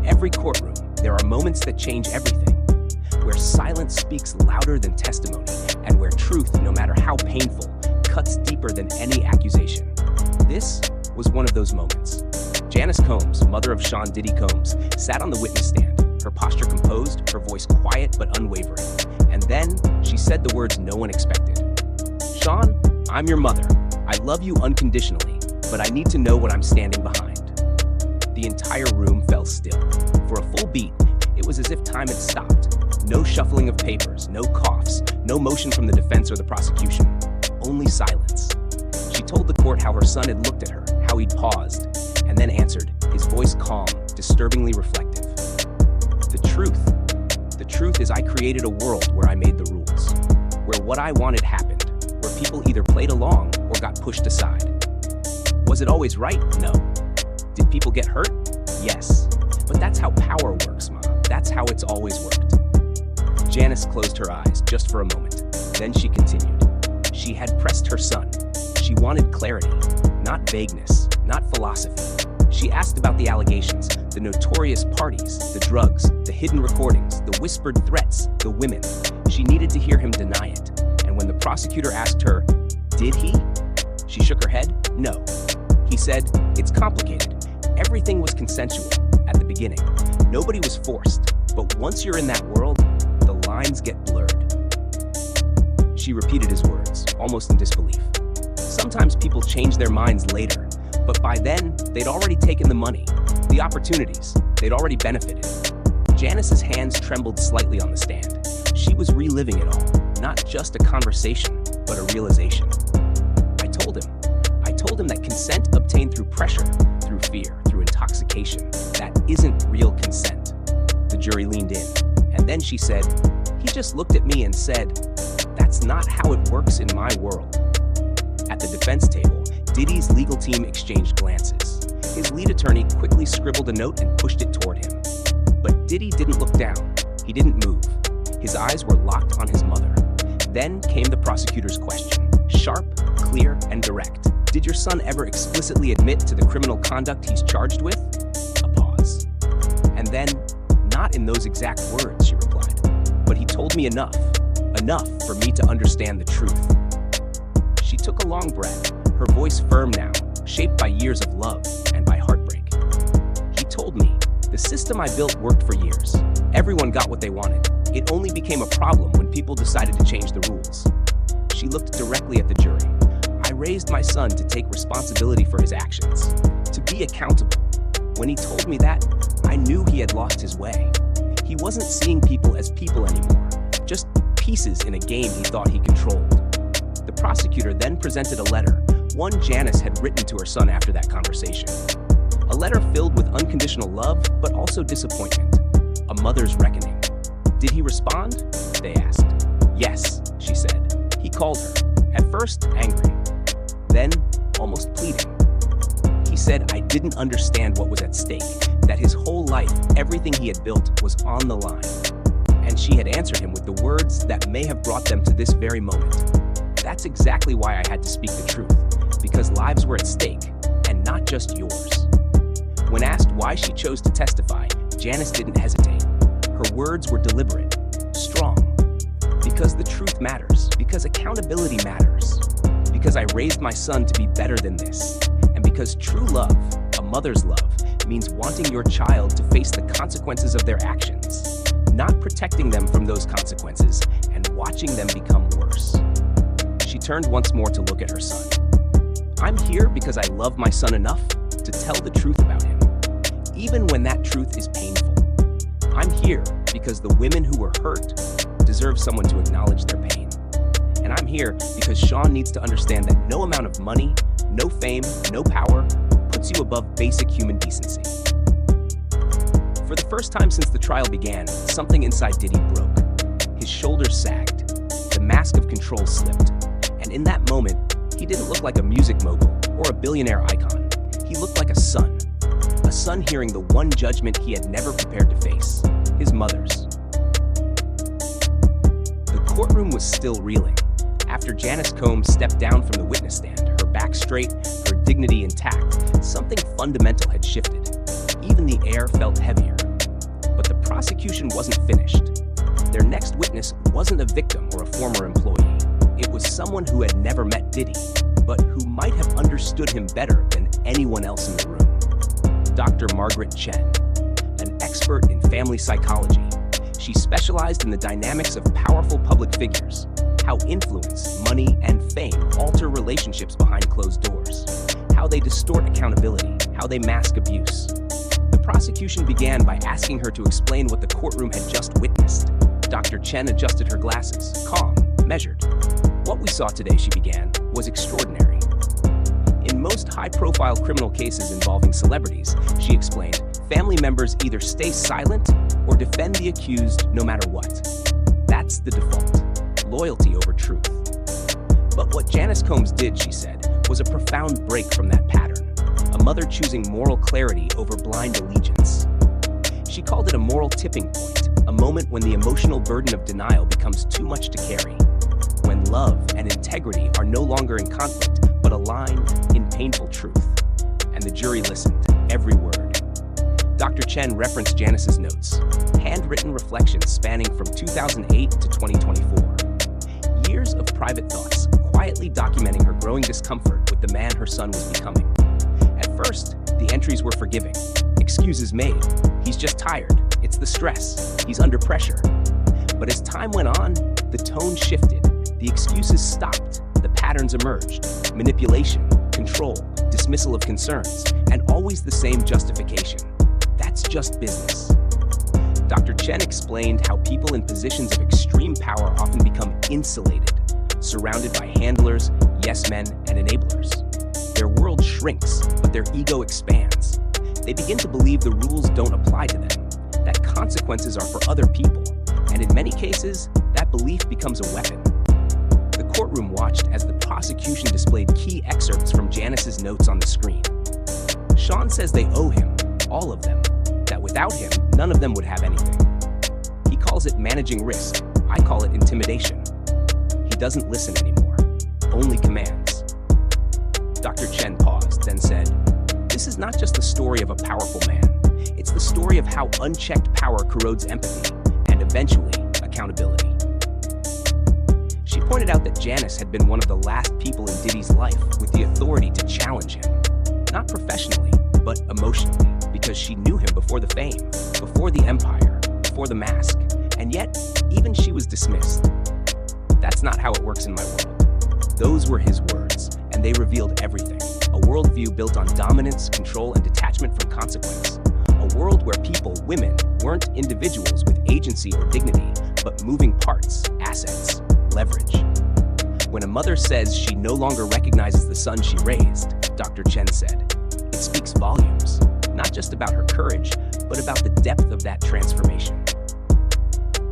every courtroom, there are moments that change everything, where silence speaks louder than testimony, and where truth, no matter how painful, cuts deeper than any accusation. This was one of those moments. Janice Combs, mother of Sean Diddy Combs, sat on the witness stand, her posture composed, her voice quiet but unwavering. And then she said the words no one expected. "Sean, I'm your mother. I love you unconditionally, but I need to know what I'm standing behind." The entire room fell still. For a full beat, it was as if time had stopped. No shuffling of papers, no coughs, no motion from the defense or the prosecution. Only silence. She told the court how her son had looked at her, how he'd paused, and then answered, his voice calm, disturbingly reflective. The truth is I created a world where I made the rules, where what I wanted happened, where people either played along or got pushed aside. Was it always right? No. Did people get hurt? Yes. But that's how power works, Ma. That's how it's always worked. Janice closed her eyes just for a moment. Then she continued. She had pressed her son. She wanted clarity, not vagueness, not philosophy. She asked about the allegations, the notorious parties, the drugs, the hidden recordings, the whispered threats, the women. She needed to hear him deny it. And when the prosecutor asked her, "Did he?" she shook her head, "No." He said, "It's complicated. Everything was consensual at the beginning. Nobody was forced. But once you're in that world, the lines get blurred." She repeated his words, almost in disbelief. Sometimes people change their minds later, but by then, they'd already taken the money, the opportunities, they'd already benefited. Janice's hands trembled slightly on the stand. She was reliving it all, not just a conversation, but a realization. I told him that consent obtained through pressure, through fear, through intoxication, that isn't real consent. The jury leaned in, and then she said, "He just looked at me and said, 'That's not how it works in my world.'" At the defense table, Diddy's legal team exchanged glances. His lead attorney quickly scribbled a note and pushed it toward him. But Diddy didn't look down. He didn't move. His eyes were locked on his mother. Then came the prosecutor's question, sharp, clear, and direct. "Did your son ever explicitly admit to the criminal conduct he's charged with?" A pause. And then, "Not in those exact words," she replied. "But he told me enough for me to understand the truth." She took a long breath, her voice firm now, shaped by years of love and by heartbreak. "He told me, the system I built worked for years. Everyone got what they wanted. It only became a problem when people decided to change the rules." She looked directly at the jury. "I raised my son to take responsibility for his actions, to be accountable. When he told me that, I knew he had lost his way. He wasn't seeing people as people anymore, just pieces in a game he thought he controlled." The prosecutor then presented a letter, one Janice had written to her son after that conversation. A letter filled with unconditional love, but also disappointment. A mother's reckoning. "Did he respond?" they asked. "Yes," she said. He called her, at first angry, then almost pleading. He said, "I didn't understand what was at stake, that his whole life, everything he had built, was on the line." And she had answered him with the words that may have brought them to this very moment. "That's exactly why I had to speak the truth, because lives were at stake, and not just yours." When asked why she chose to testify, Janice didn't hesitate. Her words were deliberate, strong. "Because the truth matters, because accountability matters, because I raised my son to be better than this, and because true love, a mother's love, means wanting your child to face the consequences of their actions, not protecting them from those consequences and watching them become worse." She turned once more to look at her son. "I'm here because I love my son enough to tell the truth about him, even when that truth is painful. I'm here because the women who were hurt deserve someone to acknowledge their pain. And I'm here because Sean needs to understand that no amount of money, no fame, no power puts you above basic human decency." For the first time since the trial began, something inside Diddy broke. His shoulders sagged. The mask of control slipped. And in that moment, he didn't look like a music mogul or a billionaire icon. He looked like a son hearing the one judgment he had never prepared to face, his mother's. The courtroom was still reeling. After Janice Combs stepped down from the witness stand, her back straight, her dignity intact, something fundamental had shifted. Even the air felt heavier. prosecution wasn't finished. Their next witness wasn't a victim or a former employee. It was someone who had never met Diddy, but who might have understood him better than anyone else in the room. Dr. Margaret Chen, an expert in family psychology. She specialized in the dynamics of powerful public figures, how influence, money, and fame alter relationships behind closed doors, how they distort accountability, how they mask abuse. The prosecution began by asking her to explain what the courtroom had just witnessed. Dr. Chen adjusted her glasses, calm, measured. What we saw today, she began, was extraordinary. In most high-profile criminal cases involving celebrities, she explained, family members either stay silent or defend the accused no matter what. That's the default. Loyalty over truth. But what Janice Combs did, she said, was a profound break from that pattern. A mother choosing moral clarity over blind allegiance. She called it a moral tipping point, a moment when the emotional burden of denial becomes too much to carry. When love and integrity are no longer in conflict, but aligned in painful truth. And the jury listened, every word. Dr. Chen referenced Janice's notes, handwritten reflections spanning from 2008 to 2024. Years of private thoughts, quietly documenting her growing discomfort with the man her son was becoming. At first, the entries were forgiving. Excuses made. He's just tired. It's the stress. He's under pressure. But as time went on, the tone shifted. The excuses stopped. The patterns emerged. Manipulation, control, dismissal of concerns, and always the same justification. That's just business. Dr. Chen explained how people in positions of extreme power often become insulated, surrounded by handlers, yes men, and enablers. Their world shrinks, but their ego expands. They begin to believe the rules don't apply to them, that consequences are for other people, and in many cases, that belief becomes a weapon. The courtroom watched as the prosecution displayed key excerpts from Janice's notes on the screen. Sean says they owe him, all of them, that without him, none of them would have anything. He calls it managing risk. I call it intimidation. He doesn't listen anymore, only commands. Dr. Chen paused, then said, "This is not just the story of a powerful man. It's the story of how unchecked power corrodes empathy and eventually accountability." She pointed out that Janice had been one of the last people in Diddy's life with the authority to challenge him, not professionally, but emotionally, because she knew him before the fame, before the empire, before the mask, and yet, even she was dismissed. That's not how it works in my world. Those were his words, and they revealed everything. A worldview built on dominance, control, and detachment from consequence. A world where people, women, weren't individuals with agency or dignity, but moving parts, assets, leverage. When a mother says she no longer recognizes the son she raised, Dr. Chen said, it speaks volumes, not just about her courage, but about the depth of that transformation.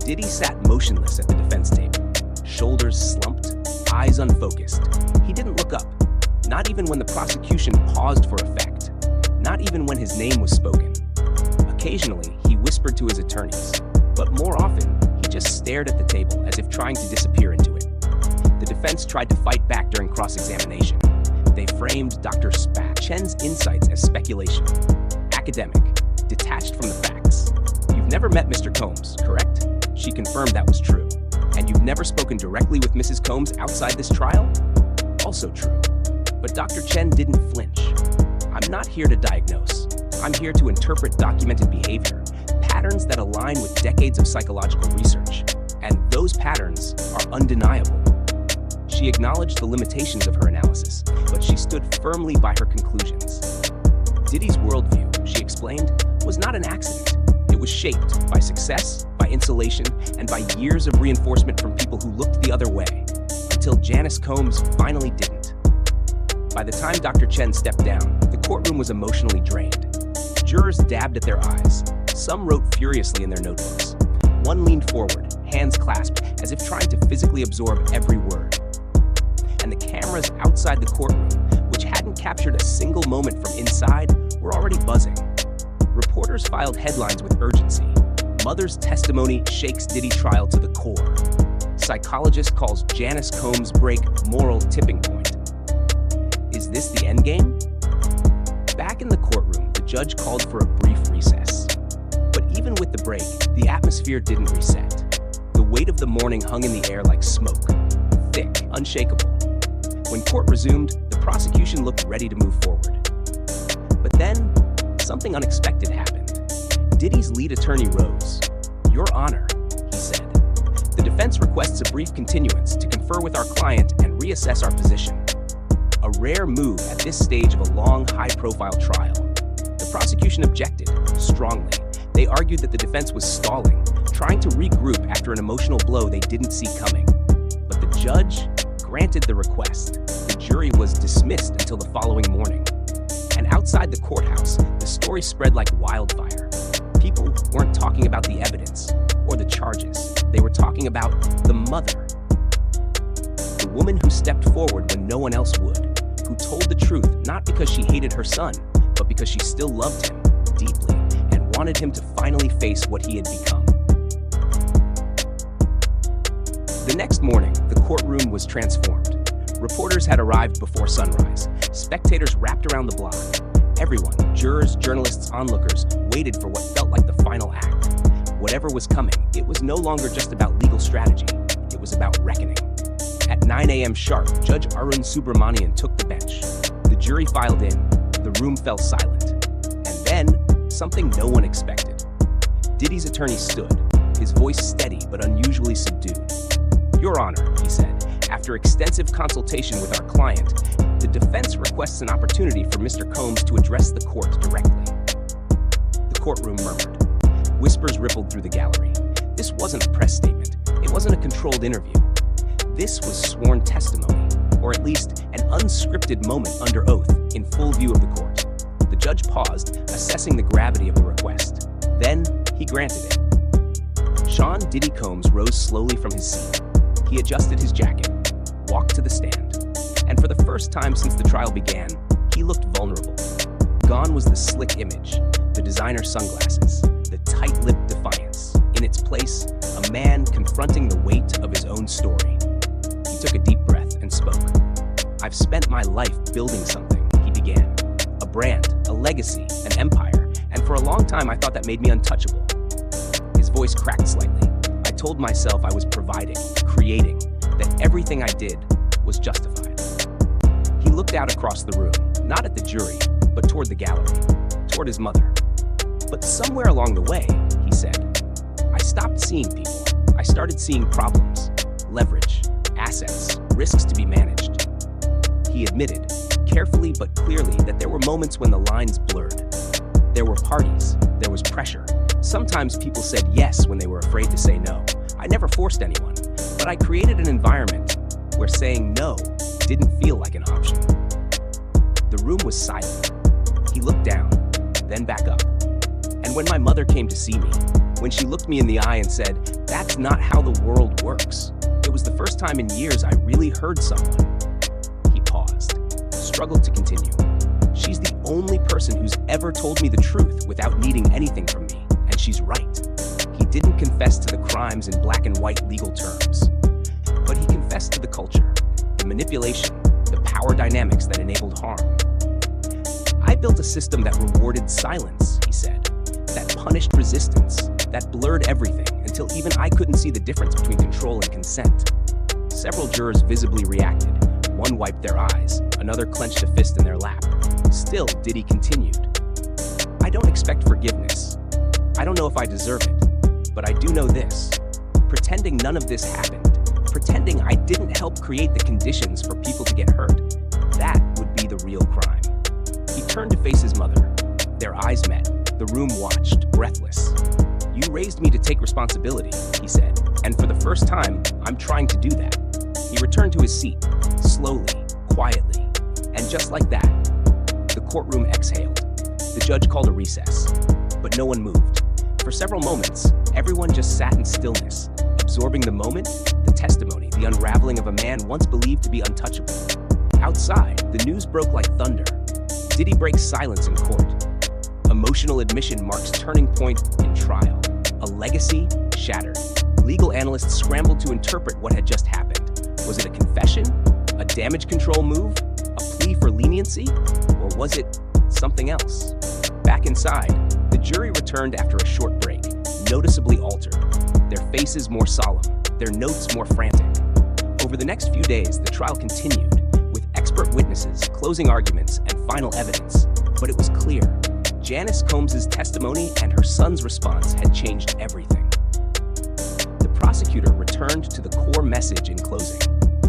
Diddy sat motionless at the defense table, shoulders slumped, eyes unfocused. He didn't look up, not even when the prosecution paused for effect, not even when his name was spoken. Occasionally, he whispered to his attorneys, but more often, he just stared at the table as if trying to disappear into it. The defense tried to fight back during cross-examination. They framed Dr. Chen's insights as speculation, academic, detached from the facts. You've never met Mr. Combs, correct? She confirmed that was true. And you've never spoken directly with Mrs. Combs outside this trial? Also true. But Dr. Chen didn't flinch. I'm not here to diagnose. I'm here to interpret documented behavior, patterns that align with decades of psychological research. And those patterns are undeniable. She acknowledged the limitations of her analysis, but she stood firmly by her conclusions. Diddy's worldview, she explained, was not an accident. It was shaped by success, by insulation, and by years of reinforcement from people who looked the other way, until Janice Combs finally didn't. By the time Dr. Chen stepped down, the courtroom was emotionally drained. Jurors dabbed at their eyes. Some wrote furiously in their notebooks. One leaned forward, hands clasped, as if trying to physically absorb every word. And the cameras outside the courtroom, which hadn't captured a single moment from inside, were already buzzing. Reporters filed headlines with urgency. Mother's testimony shakes Diddy trial to the core. Psychologist calls Janice Combs' break moral tipping point. Is this the endgame? Back in the courtroom, the judge called for a brief recess. But even with the break, The atmosphere didn't reset. The weight of the morning hung in the air like smoke, thick, unshakable. When court resumed, the prosecution looked ready to move forward. But then, something unexpected happened. Diddy's lead attorney rose. "Your Honor," he said, "the defense requests a brief continuance to confer with our client and reassess our position." A rare move at this stage of a long, high-profile trial. The prosecution objected, strongly. They argued that the defense was stalling, trying to regroup after an emotional blow they didn't see coming. But the judge granted the request. The jury was dismissed until the following morning. And outside the courthouse, the story spread like wildfire. People weren't talking about the evidence or the charges. They were talking about the mother. The woman who stepped forward when no one else would, who told the truth not because she hated her son, but because she still loved him deeply and wanted him to finally face what he had become. The next morning, the courtroom was transformed. Reporters had arrived before sunrise. Spectators wrapped around the block. Everyone, jurors, journalists, onlookers, waited for what felt like the final act. Whatever was coming, it was no longer just about legal strategy. It was about reckoning. At 9 a.m. sharp, Judge Arun Subramanian took the bench. The jury filed in. The room fell silent. And then, something no one expected. Diddy's attorney stood, his voice steady but unusually subdued. "Your Honor," he said, "after extensive consultation with our client, the defense requests an opportunity for Mr. Combs to address the court directly." The courtroom murmured. Whispers rippled through the gallery. This wasn't a press statement. It wasn't a controlled interview. This was sworn testimony, or at least an unscripted moment under oath in full view of the court. The judge paused, assessing the gravity of the request. Then, he granted it. Sean Diddy Combs rose slowly from his seat. He adjusted his jacket, walked to the stand, and for the first time since the trial began, he looked vulnerable. Gone was the slick image, the designer sunglasses, the tight-lipped defiance. In its place, a man confronting the weight of his own story. He took a deep breath and spoke. "I've spent my life building something," he began. "A brand, a legacy, an empire, and for a long time I thought that made me untouchable." His voice cracked slightly. "I told myself I was providing, creating, that everything I did was justified." He looked out across the room, not at the jury, but toward the gallery, toward his mother. "But somewhere along the way," he said, "I stopped seeing people. I started seeing problems, leverage, assets, risks to be managed." He admitted, carefully but clearly, that there were moments when the lines blurred. There were parties, there was pressure. Sometimes people said yes when they were afraid to say no. I never forced anyone, but I created an environment where saying no didn't feel like an option. The room was silent. He looked down, then back up. "And when my mother came to see me, when she looked me in the eye and said, 'That's not how the world works,' it was the first time in years I really heard someone." He paused, struggled to continue. "She's the only person who's ever told me the truth without needing anything from me, and she's right." He didn't confess to the crimes in black and white legal terms, but he confessed to the culture, the manipulation, the power dynamics that enabled harm. "I built a system that rewarded silence," he said, "that punished resistance, that blurred everything until even I couldn't see the difference between control and consent." Several jurors visibly reacted. One wiped their eyes, another clenched a fist in their lap. Still, Diddy continued. "I don't expect forgiveness. I don't know if I deserve it, but I do know this. Pretending none of this happened, pretending I didn't help create the conditions for people to get hurt, that would be the real crime." He turned to face his mother. Their eyes met. The room watched, breathless. "You raised me to take responsibility," he said, "and for the first time, I'm trying to do that." He returned to his seat, slowly, quietly, and just like that, the courtroom exhaled. The judge called a recess, but no one moved. For several moments, everyone just sat in stillness, absorbing the moment, the testimony, the unraveling of a man once believed to be untouchable. Outside, the news broke like thunder. Diddy breaks silence in court. Emotional admission marks turning point in trial. A legacy shattered. Legal analysts scrambled to interpret what had just happened. Was it a confession? A damage control move? A plea for leniency? Or was it something else? Back inside, the jury returned after a short break. noticeably altered, their faces more solemn, their notes more frantic. Over the next few days, the trial continued, with expert witnesses, closing arguments, and final evidence. But it was clear, Janice Combs' testimony and her son's response had changed everything. The prosecutor returned to the core message in closing.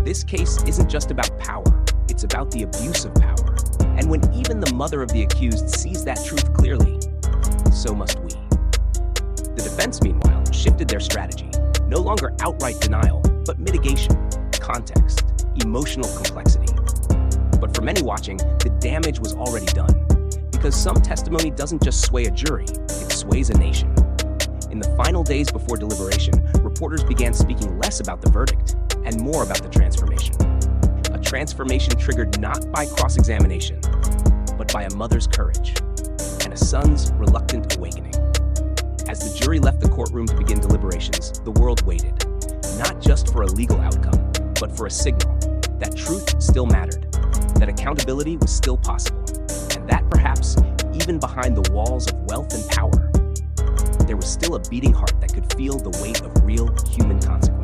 This case isn't just about power, it's about the abuse of power. And when even the mother of the accused sees that truth clearly, so must we. The defense, meanwhile, shifted their strategy. No longer outright denial, but mitigation, context, emotional complexity. But for many watching, the damage was already done. Because some testimony doesn't just sway a jury, it sways a nation. In the final days before deliberation, reporters began speaking less about the verdict and more about the transformation. A transformation triggered not by cross-examination, but by a mother's courage and a son's reluctant awakening. As the jury left the courtroom to begin deliberations, the world waited, not just for a legal outcome, but for a signal that truth still mattered, that accountability was still possible, and that perhaps, even behind the walls of wealth and power, there was still a beating heart that could feel the weight of real human consequences.